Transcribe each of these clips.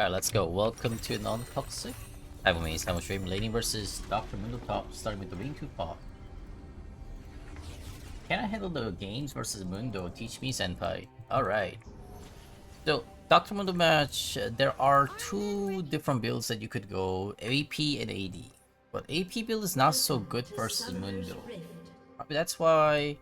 Alright, let's go. Welcome to Non-Toxic. I have a Simon stream laning versus Dr. Mundo top, starting with the Ring 2 pop. Can I handle the games versus Mundo? Teach me, Senpai. Alright. So, Dr. Mundo match, there are two different builds that you could go, AP and AD. But AP build is not so good versus Mundo. That's why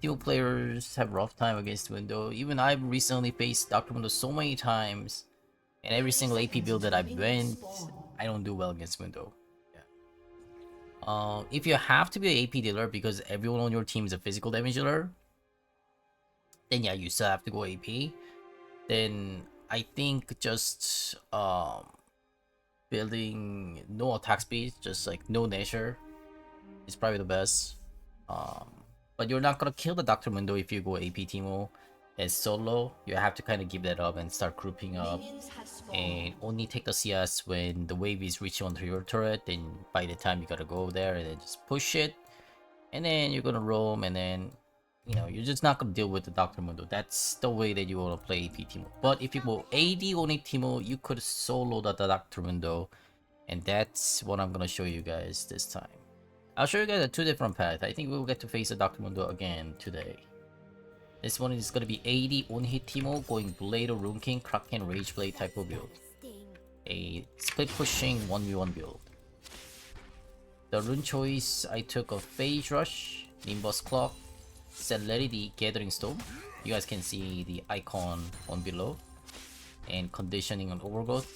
Teemo players have rough time against Mundo. Even I've recently faced Dr. Mundo so many times. And every single AP build that I've went, I don't do well against Mundo. Yeah. If you have to be an AP dealer because everyone on your team is a physical damage dealer, then yeah, you still have to go AP. Then I think just building no attack speed, just like no nature, is probably the best. But you're not gonna kill the Dr. Mundo if you go AP Teemo. As solo, you have to kind of give that up and start grouping up and only take the CS when the wave is reaching onto your turret. Then by the time you gotta go there and then just push it, and then you're gonna roam, and then you're just not gonna deal with the Dr. Mundo. That's the way that you wanna play AP Teemo. But if you go AD only Teemo, you could solo the Dr. Mundo, and that's what I'm gonna show you guys this time. I'll show you guys a two different paths. I think we'll get to face the Dr. Mundo again today. This one is gonna be 80 one-hit Teemo going Blade or Rune King, Kraken, Rage Blade type of build. A split pushing 1v1 build. The rune choice I took a Phase Rush, Nimbus Clock, Celerity, Gathering Storm. You guys can see the icon on below. And Conditioning on Overgrowth.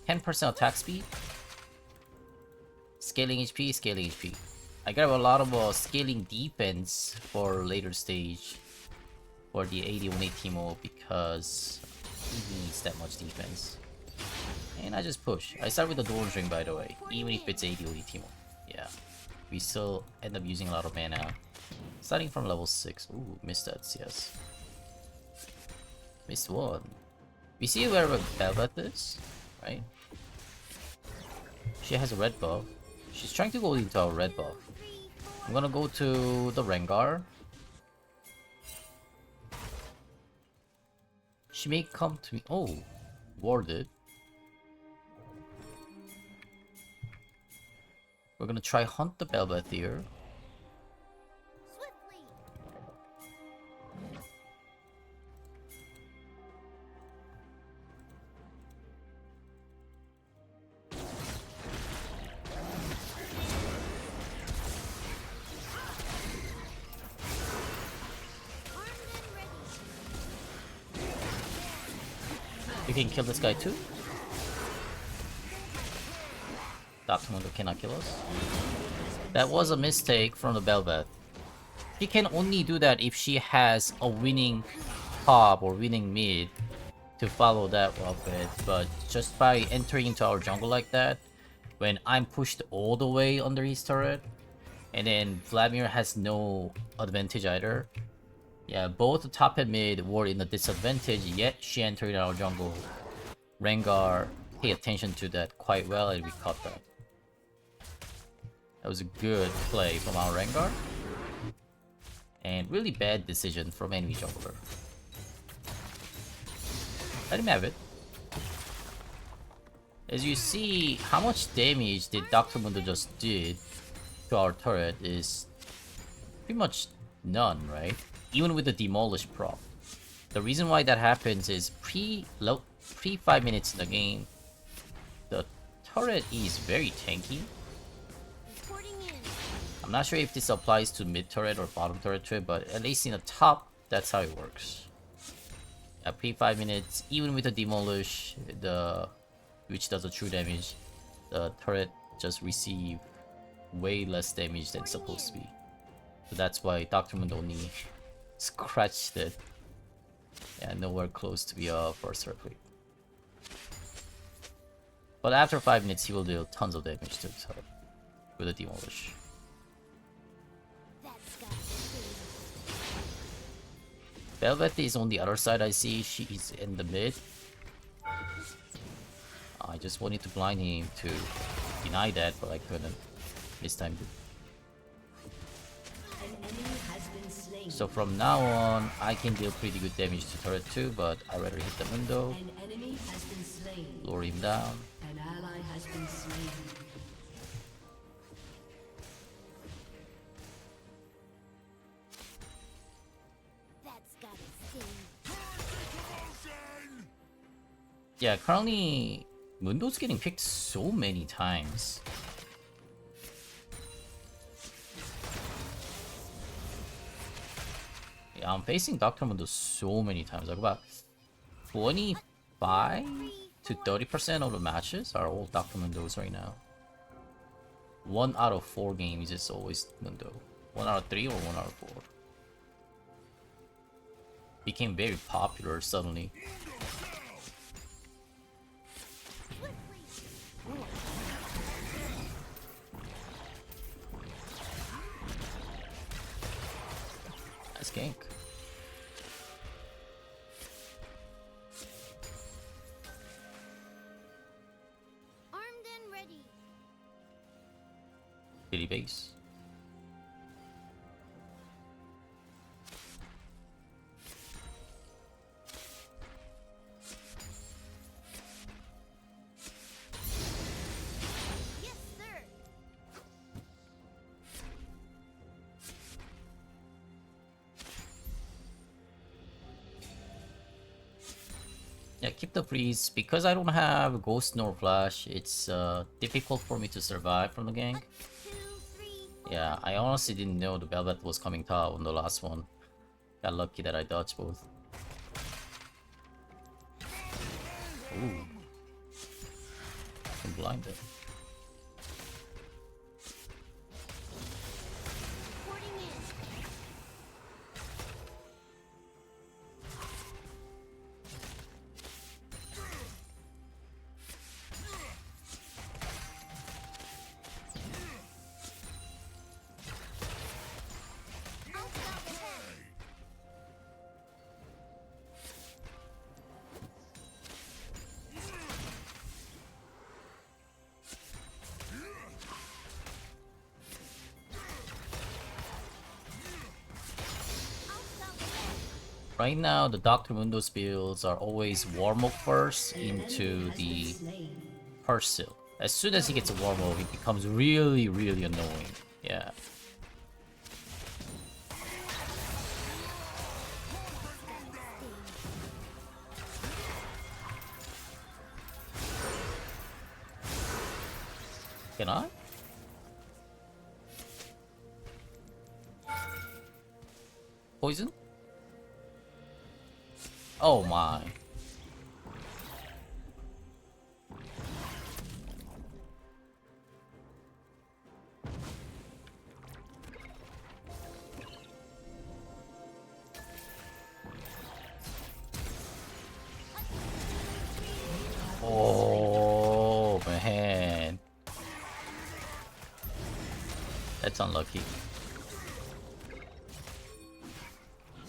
10% attack speed. Scaling HP, scaling HP. I got a lot of scaling defense for later stage. For the 81 Teemo because he needs that much defense. And I just push. I start with the Dawn String, by the way, even if it's 80 Teemo. Yeah. We still end up using a lot of mana. Starting from level 6. Ooh, missed that CS. Missed one. We see where Velvet is, right? She has a red buff. She's trying to go into our red buff. I'm gonna go to the Rengar. She may come to me. Oh, warded. We're gonna try hunt the Belbeth here. You can kill this guy too. Dr. Mundo cannot kill us. That was a mistake from the Belbeth. She can only do that if she has a winning top or winning mid to follow that up with. But just by entering into our jungle like that, when I'm pushed all the way under his turret, and then Vladimir has no advantage either. Yeah, both the top and mid were in a disadvantage, yet she entered our jungle. Rengar paid attention to that quite well, and we caught that. That was a good play from our Rengar. And really bad decision from enemy jungler. Let him have it. As you see, how much damage did Dr. Mundo just did to our turret is pretty much none, right? Even with the demolish prop. The reason why that happens is pre 5 minutes in the game, the turret is very tanky. I'm not sure if this applies to mid turret or bottom turret too, but at least in the top, that's how it works. At pre 5 minutes, even with the demolish, which does a true damage, the turret just receive way less damage than it's supposed to be. So that's why Dr. Mundo only scratched it. Yeah, nowhere close to be a first replay. But after 5 minutes, he will deal tons of damage to the turret with a demolish. Velvet is on the other side, I see. She is in the mid. I just wanted to blind him to deny that, but I couldn't. This time. So from now on, I can deal pretty good damage to turret too, but I'd rather hit the Mundo. slain. Lower him down. An ally has been slain. That's gotta sting. Yeah, currently Mundo's getting picked so many times. Yeah, I'm facing Dr. Mundo so many times. Like about 25 to 30% of the matches are all Dr. Mundo's right now. 1 out of 4 games is always Mundo. 1 out of 3 or 1 out of 4. Became very popular suddenly. Nice gank. Armed and ready. Billy base. Yes, sir. Yeah, keep the freeze. Because I don't have Ghost nor Flash, it's difficult for me to survive from the gank. 2, 3, 4. Yeah, I honestly didn't know the Velvet was coming top on the last one. Got lucky that I dodged both. Ooh. I'm blinded. Reporting in. I'll stop ahead. I'll stop ahead. Right now, the Dr. Mundo's builds are always warm-up first An enemy into has the been slain. Persil. As soon as he gets a warm-up, it becomes really, really annoying. Yeah. Can I? Poison? Oh my. Oh man. That's unlucky.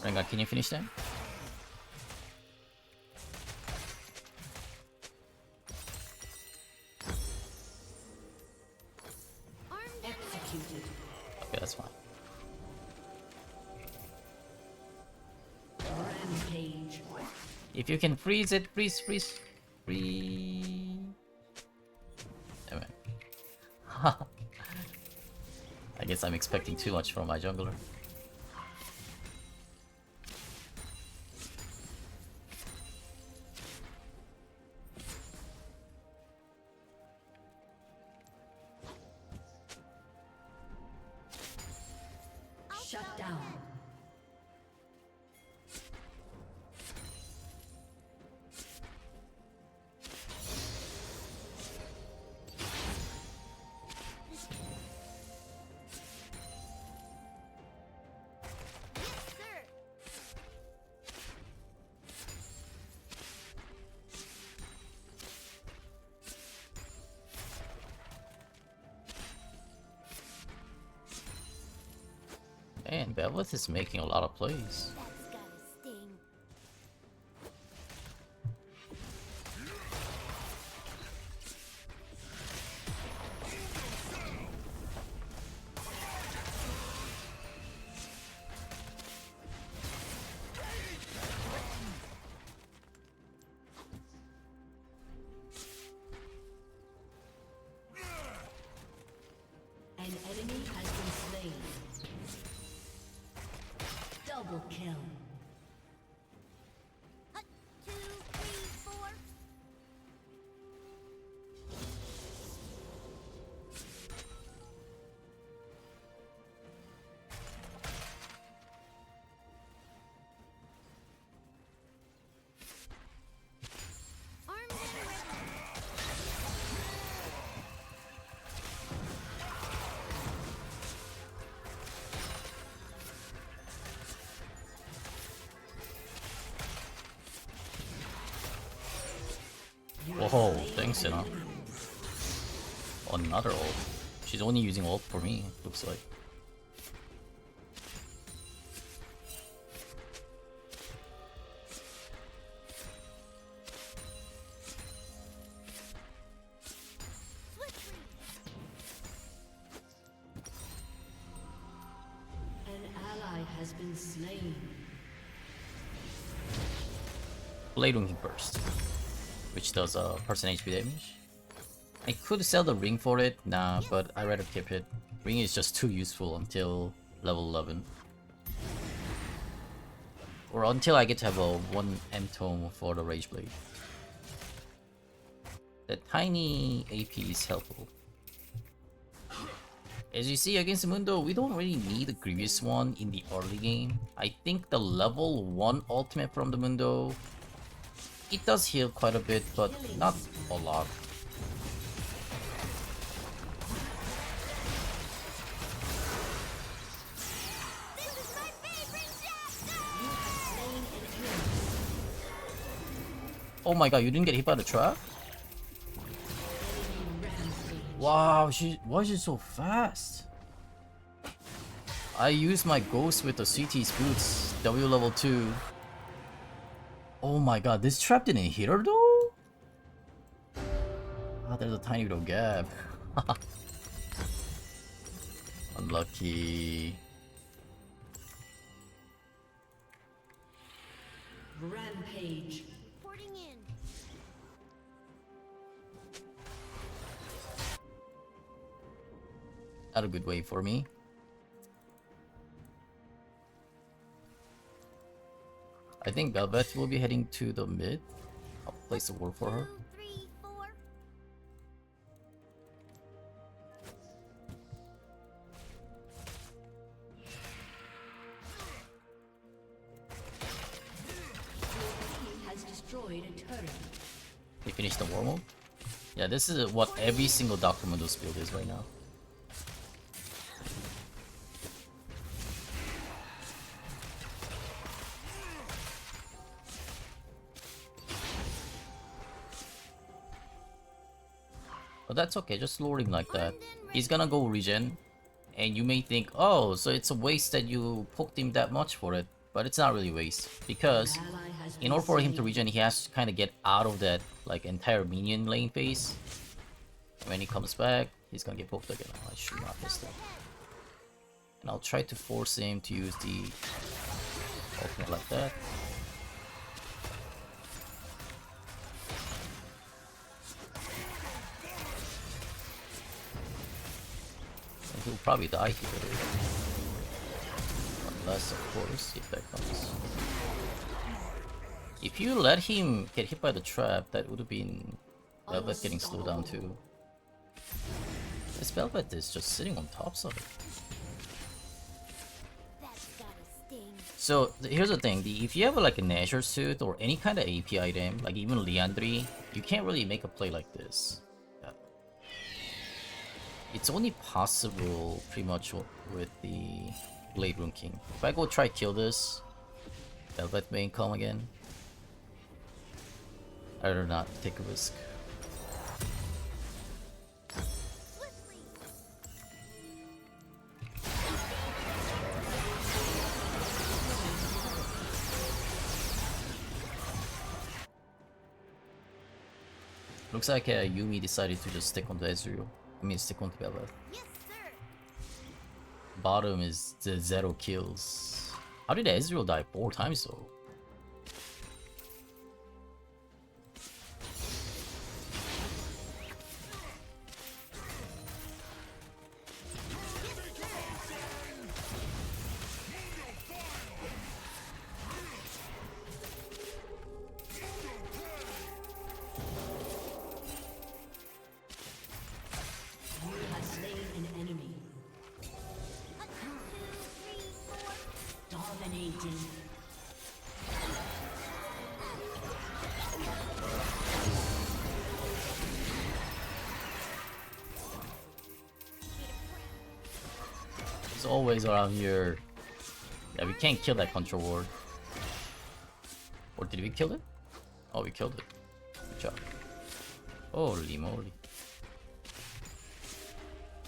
Rengar, can you finish that? Armed and Executed. Okay, that's fine. Rampage. If you can freeze it, freeze, freeze, freeze. Damn it. I guess I'm expecting too much from my jungler. Shut down. yes, sir. Man, Belveth is making a lot of plays. That's gotta sting. Oh, thanks, you know. Another ult. She's only using ult for me, looks like. An ally has been slain. Blade Ring Burst, which does percent HP damage. I could sell the ring for it, nah, but I'd rather keep it. Ring is just too useful until level 11. Or until I get to have a 1 M tome for the Rage Blade. The tiny AP is helpful. As you see against Mundo, we don't really need a Grievous one in the early game. I think the level 1 ultimate from the Mundo, it does heal quite a bit, but not a lot. Oh my god, you didn't get hit by the trap? Wow, why is she so fast? I used my ghost with the CT's boots, W level 2. Oh my god, this trap didn't hit her though? Ah, there's a tiny little gap. Unlucky. Rampage. Reporting in. Not a good way for me. I think Velvet will be heading to the mid. I'll place a ward for her. 2, 3, 4. He has destroyed a turret. We finished the war mode. Yeah, this is what every single Dr. Mundo's build is right now. But that's okay, just lure him like that. He's gonna go regen, and you may think, oh, so it's a waste that you poked him that much for it. But it's not really waste, because in order for him to regen, he has to kind of get out of that like entire minion lane phase. When he comes back, he's gonna get poked again. Oh, I should not miss that. And I'll try to force him to use the ultimate like that. And he'll probably die here. Unless, of course, if that comes. If you let him get hit by the trap, that would have been Velvet getting slowed down too. This Velvet is just sitting on top of it. That's gotta sting. So here's the thing: if you have like a Nashor suit or any kind of AP item, like even Liandry, you can't really make a play like this. Yeah. It's only possible pretty much with the Blade Rune King. If I go try kill this, Velvet may come again. I'd rather not take a risk. Swiftly. Looks like Yumi decided to just stick on the Ezreal. I mean, stick on the Velvet. Yes, sir. Bottom is the 0 kills. How did Ezreal die 4 times though? You have slain an enemy. 2, 3, 4. Dominating. He's always around here. Yeah, we can't kill that control ward. Or did we kill it? Oh, we killed it. Good job. Holy moly.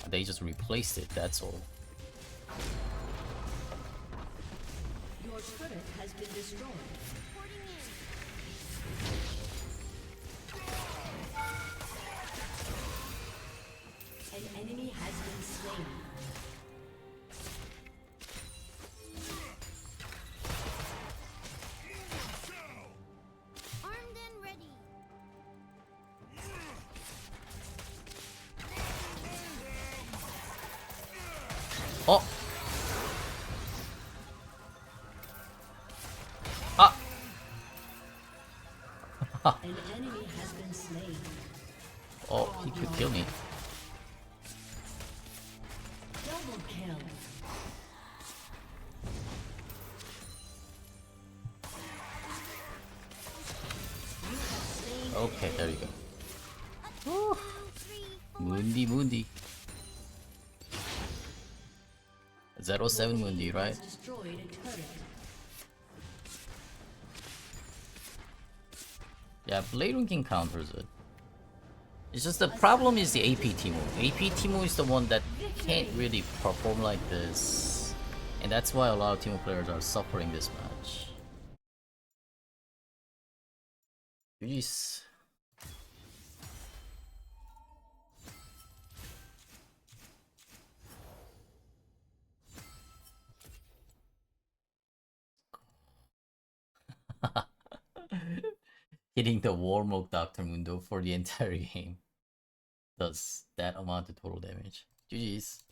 They just replaced it, that's all. Your turret has been destroyed. Reporting in. An enemy has been slain. Armed and ready. Oh! Ah! An enemy has been slain. Oh, he could kill me. Double kill. Okay, there you go. 2, 3, 4. Mundi Mundi. 07 Mundi, right? Has destroyed a turret. Yeah, Blade Ranking counters it. It's just the problem is the AP Teemo. AP Teemo is the one that can't really perform like this. And that's why a lot of Teemo players are suffering this match. Jeez. Hitting the Warmog Dr. Mundo for the entire game does that amount of total damage. GG's.